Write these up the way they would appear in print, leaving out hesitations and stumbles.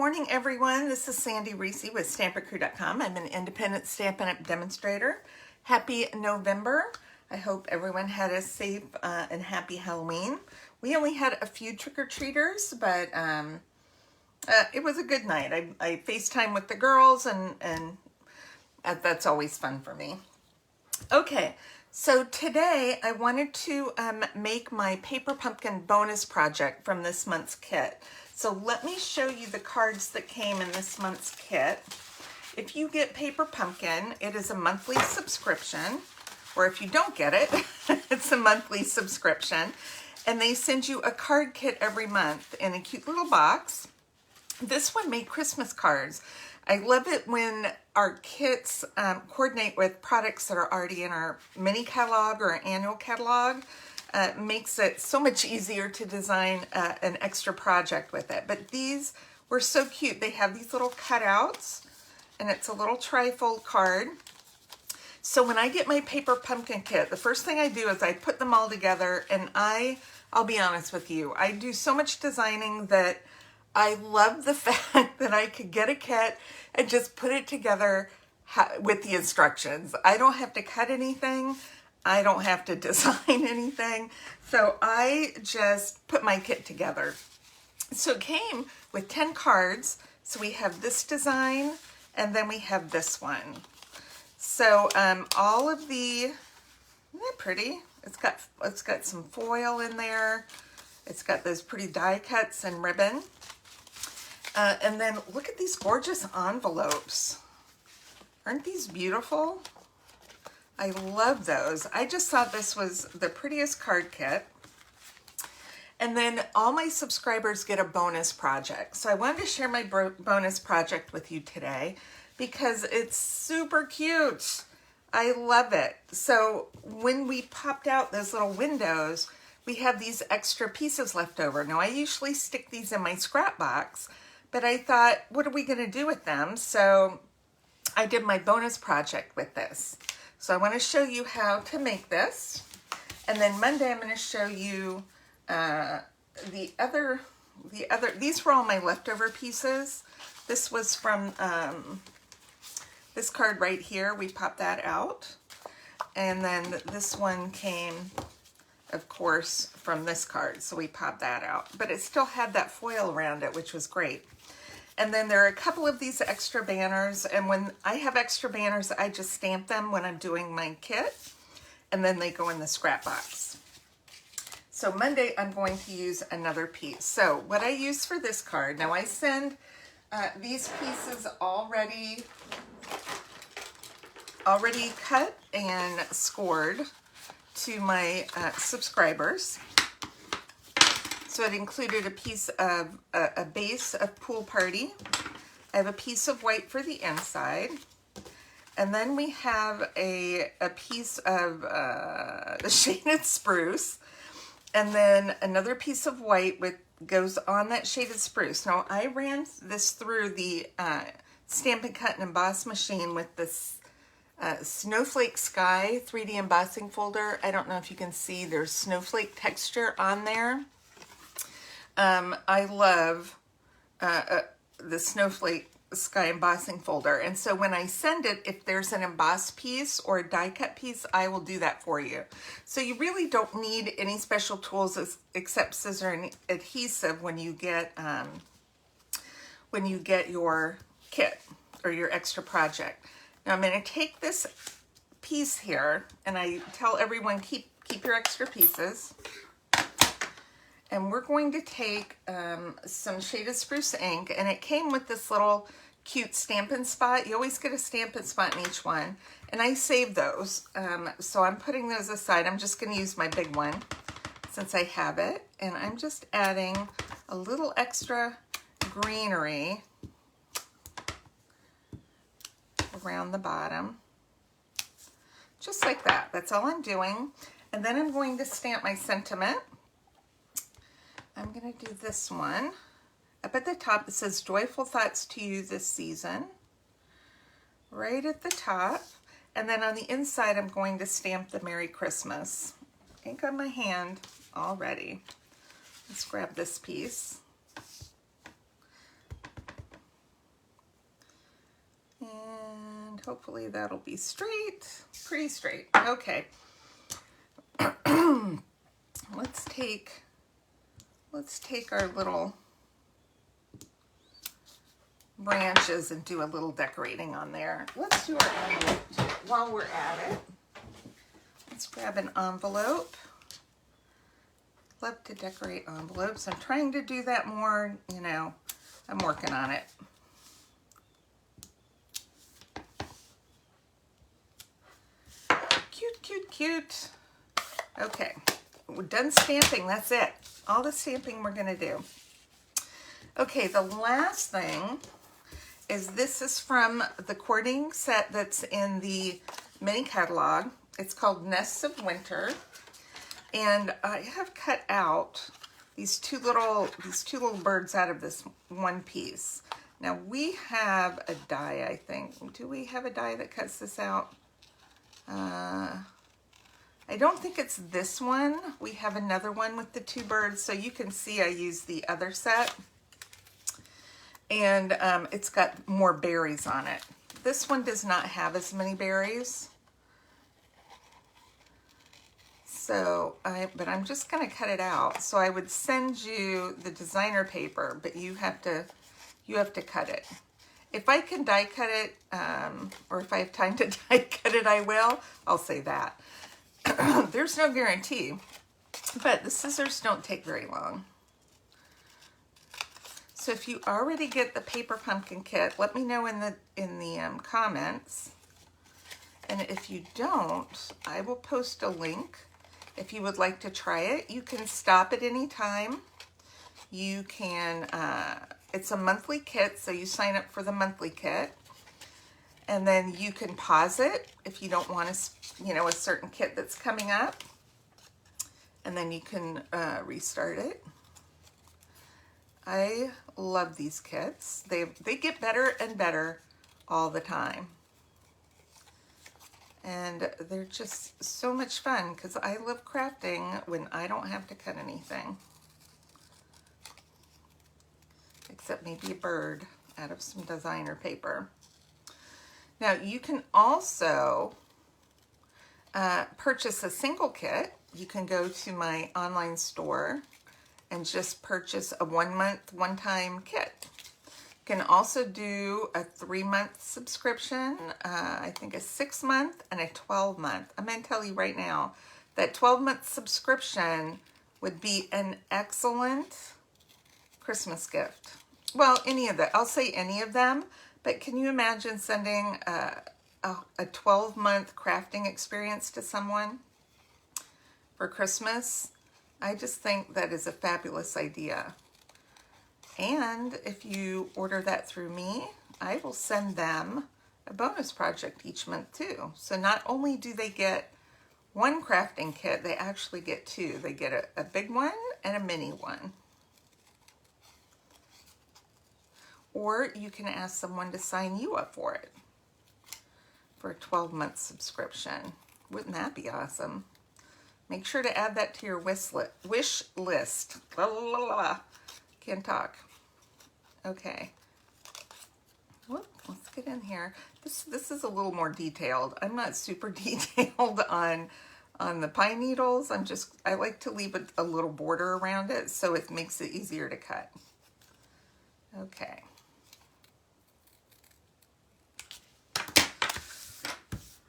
morning, everyone. This is Sandy Reese with StamperCrew.com. I'm an independent Stampin' Up! Demonstrator. Happy November. I hope everyone had a safe and happy Halloween. We only had a few trick-or-treaters, but it was a good night. I FaceTime with the girls, and that's always fun for me. Okay, so today I wanted to make my paper pumpkin bonus project from this month's kit. So let me show you the cards that came in this month's kit. If you get Paper Pumpkin, it is a monthly subscription, or if you don't get it, it's a monthly subscription. And they send you a card kit every month in a cute little box. This one made Christmas cards. I love it when our kits coordinate with products that are already in our mini catalog or annual catalog. Makes it so much easier to design an extra project with it. But these were so cute. They have these little cutouts, and it's a little trifold card. So when I get my Paper Pumpkin kit, the first thing I do is I put them all together, and I'll be honest with you, I do so much designing that I love the fact that I could get a kit and just put it together with the instructions. I don't have to cut anything. I don't have to design anything. So I just put my kit together. So it came with 10 cards. So we have this design, and then we have this one. So all of the, isn't that pretty? It's got some foil in there. It's got those pretty die cuts and ribbon. And then look at these gorgeous envelopes. Aren't these beautiful? I love those. I just thought this was the prettiest card kit. And then all my subscribers get a bonus project. So I wanted to share my bonus project with you today because it's super cute. I love it. So when we popped out those little windows, we have these extra pieces left over. Now I usually stick these in my scrap box, but I thought, what are we going to do with them? So I did my bonus project with this. So I want to show you how to make this. And then Monday I'm going to show you the other, these were all my leftover pieces. This was from this card right here. We popped that out. And then this one came, of course, from this card. So we popped that out. But it still had that foil around it, which was great. And then there are a couple of these extra banners, and when I have extra banners, I just stamp them when I'm doing my kit, and then they go in the scrap box. So Monday, I'm going to use another piece. So what I use for this card, now I send these pieces already cut and scored to my subscribers. So it included a piece of a base of Pool Party. I have a piece of white for the inside. And then we have a piece of the shaded spruce. And then another piece of white goes on that shaded spruce. Now I ran this through the Stampin' Cut and Emboss machine with this Snowflake Sky 3D embossing folder. I don't know if you can see, there's snowflake texture on there. I love the Snowflake Sky embossing folder. And so when I send it, if there's an embossed piece or a die cut piece, I will do that for you. So you really don't need any special tools except scissor and adhesive when you get your kit or your extra project. Now I'm going to take this piece here, and I tell everyone keep your extra pieces. And we're going to take some shaded spruce ink, and it came with this little cute Stampin' Spot. You always get a Stampin' Spot in each one, and I saved those. So I'm putting those aside. I'm just going to use my big one since I have it, and I'm just adding a little extra greenery around the bottom, just like that. That's all I'm doing. And then I'm going to stamp my sentiment. I'm going to do this one. Up at the top, it says Joyful Thoughts to You This Season. Right at the top. And then on the inside, I'm going to stamp the Merry Christmas. Ink on my hand already. Let's grab this piece. hopefully that'll be straight, pretty straight. Okay. Let's take our little branches and do a little decorating on there. Let's do our envelope while we're at it. Let's grab an envelope. Love to decorate envelopes. I'm trying to do that more, you know, I'm working on it. Cute, cute, cute. Okay, we're done stamping, that's it. All the stamping we're gonna do. Okay, the last thing is this is from the cording set that's in the mini catalog. It's called Nests of Winter. And I have cut out these two little birds out of this one piece. Now we have a die, I think. Do we have a die that cuts this out? I don't think it's this one. We have another one with the two birds, so you can see I used the other set. And it's got more berries on it. This one does not have as many berries. So, but I'm just gonna cut it out. So I would send you the designer paper, but you have to cut it. If I can die cut it, or if I have time to die cut it, I will. I'll say that. There's no guarantee, but the scissors don't take very long. So if you already get the paper pumpkin kit, let me know in the comments. And if you don't, I will post a link. If you would like to try it, you can stop at any time. You can, it's a monthly kit, so you sign up for the monthly kit. And then you can pause it if you don't want to, you know, a certain kit that's coming up. And then you can restart it. I love these kits. They get better and better all the time. And they're just so much fun because I love crafting when I don't have to cut anything. Except maybe a bird out of some designer paper. Now you can also purchase a single kit. You can go to my online store and just purchase a 1 month, one-time kit. You can also do a 3-month subscription, I think a 6-month and a 12-month. I'm gonna tell you right now, that 12-month subscription would be an excellent Christmas gift. Well, any of that, I'll say any of them, but can you imagine sending a 12-month crafting experience to someone for Christmas? I just think that is a fabulous idea. And if you order that through me, I will send them a bonus project each month too. So not only do they get one crafting kit, they actually get two. They get a big one and a mini one. Or you can ask someone to sign you up for it for a 12-month subscription. Wouldn't that be awesome? Make sure to add that to your wish list. La, la, la, la. Can't talk. Okay. Whoop, let's get in here. This is a little more detailed. I'm not super detailed on the pine needles. I like to leave a little border around it so it makes it easier to cut. Okay.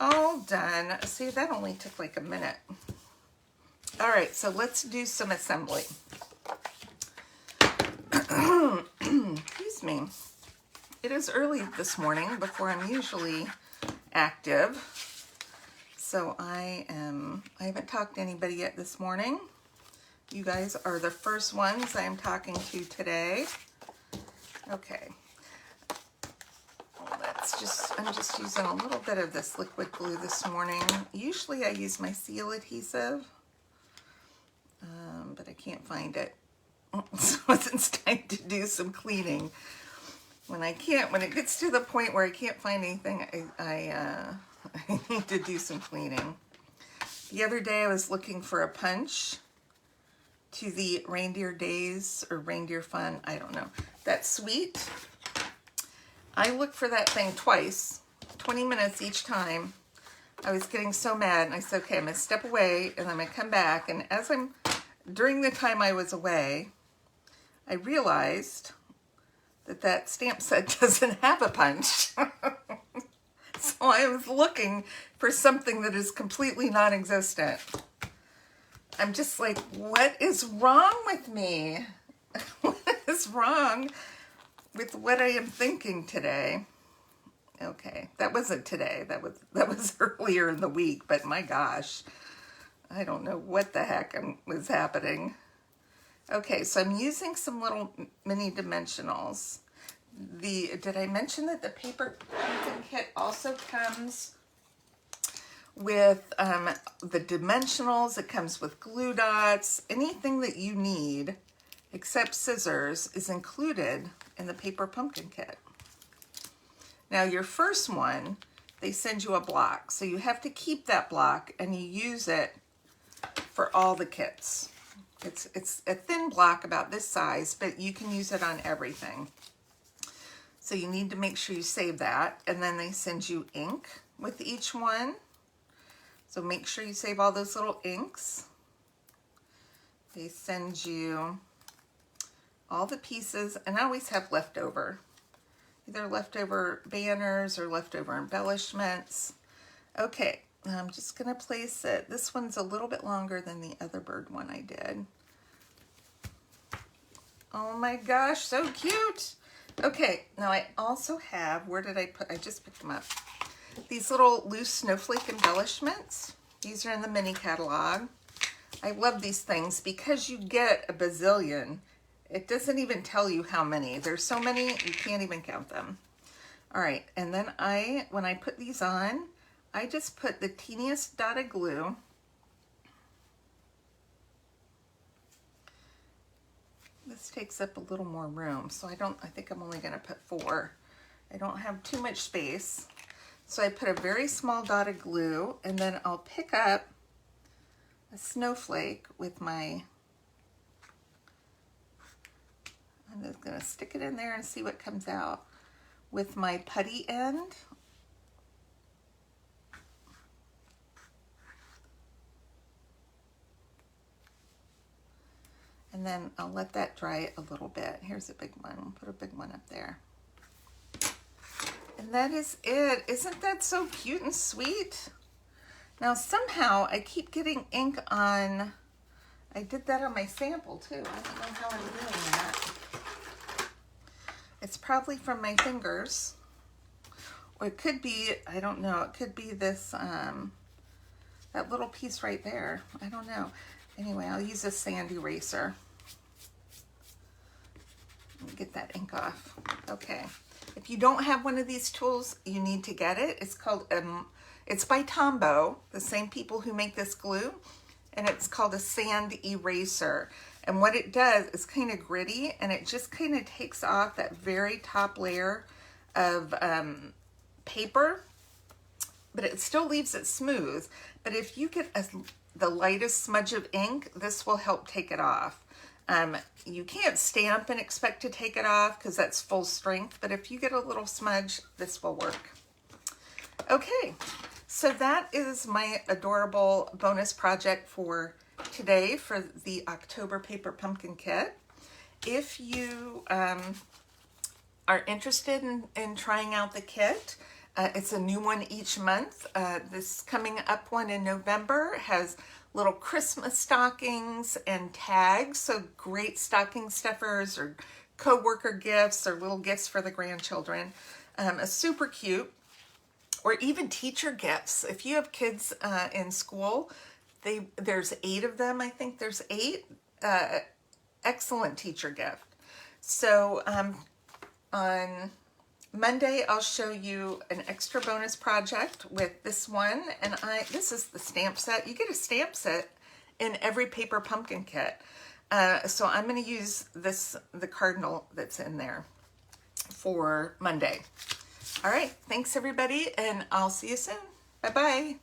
All done. See, that only took like a minute. All right, so let's do some assembly. Excuse me. It is early this morning before I'm usually active. So I haven't talked to anybody yet this morning. You guys are the first ones I am talking to today. Okay. I'm just using a little bit of this liquid glue this morning. Usually I use my seal adhesive, but I can't find it. So it's time to do some cleaning. When it gets to the point where I can't find anything, I need to do some cleaning. The other day I was looking for a punch to the Reindeer Days or Reindeer Fun, I don't know. That sweet. I looked for that thing twice 20 minutes each time. I was getting so mad, and I said, okay, I'm gonna step away, and I'm gonna come back. And during the time I was away, I realized that stamp set doesn't have a punch. So I was looking for something that is completely non-existent. I'm just like, what is wrong with me? What is wrong with what I am thinking today? Okay, that wasn't today. That was earlier in the week, but my gosh, I don't know what the heck was happening. Okay, so I'm using some little mini dimensionals. Did I mention that the paper pumpkin kit also comes with the dimensionals? It comes with glue dots. Anything that you need except scissors is included in the paper pumpkin kit. Now your first one, they send you a block, so you have to keep that block and you use it for all the kits. It's a thin block about this size, but you can use it on everything. So you need to make sure you save that. And then they send you ink with each one. So make sure you save all those little inks. They send you all the pieces, and I always have leftover. Either leftover banners or leftover embellishments. Okay, I'm just gonna place it. This one's a little bit longer than the other bird one I did. Oh my gosh, so cute. Okay, now I also have, where did I put, I just picked them up. These little loose snowflake embellishments. These are in the mini catalog. I love these things because you get a bazillion. It doesn't even tell you how many. There's so many, you can't even count them. All right, and then when I put these on, I just put the teeniest dot of glue. This takes up a little more room, so I think I'm only gonna put 4. I don't have too much space. So I put a very small dot of glue, and then I'll pick up a snowflake with I'm just gonna stick it in there and see what comes out with my putty end. And then I'll let that dry a little bit. Here's a big one. We'll put a big one up there. And that is it. Isn't that so cute and sweet? Now somehow I keep getting ink on, I did that on my sample too. I don't know how I'm doing that. It's probably from my fingers. Or it could be, I don't know, it could be this, that little piece right there. I don't know. Anyway, I'll use a sand eraser. Get that ink off. Okay. If you don't have one of these tools, you need to get it. It's called, it's by Tombow, the same people who make this glue, and it's called a sand eraser. And what it does is kind of gritty, and it just kind of takes off that very top layer of paper, but it still leaves it smooth. But if you get the lightest smudge of ink, this will help take it off. You can't stamp and expect to take it off because that's full strength, but if you get a little smudge, this will work. Okay, so that is my adorable bonus project for today for the October Paper Pumpkin Kit. If you are interested in trying out the kit, it's a new one each month. This coming up one in November has little Christmas stockings and tags, so great stocking stuffers or co-worker gifts or little gifts for the grandchildren. Super cute. Or even teacher gifts. If you have kids in school, there's 8 of them. I think there's 8. Excellent teacher gift. So on Monday, I'll show you an extra bonus project with this one, and this is the stamp set. You get a stamp set in every paper pumpkin kit. So I'm going to use the cardinal that's in there for Monday. All right, thanks everybody, and I'll see you soon. Bye-bye.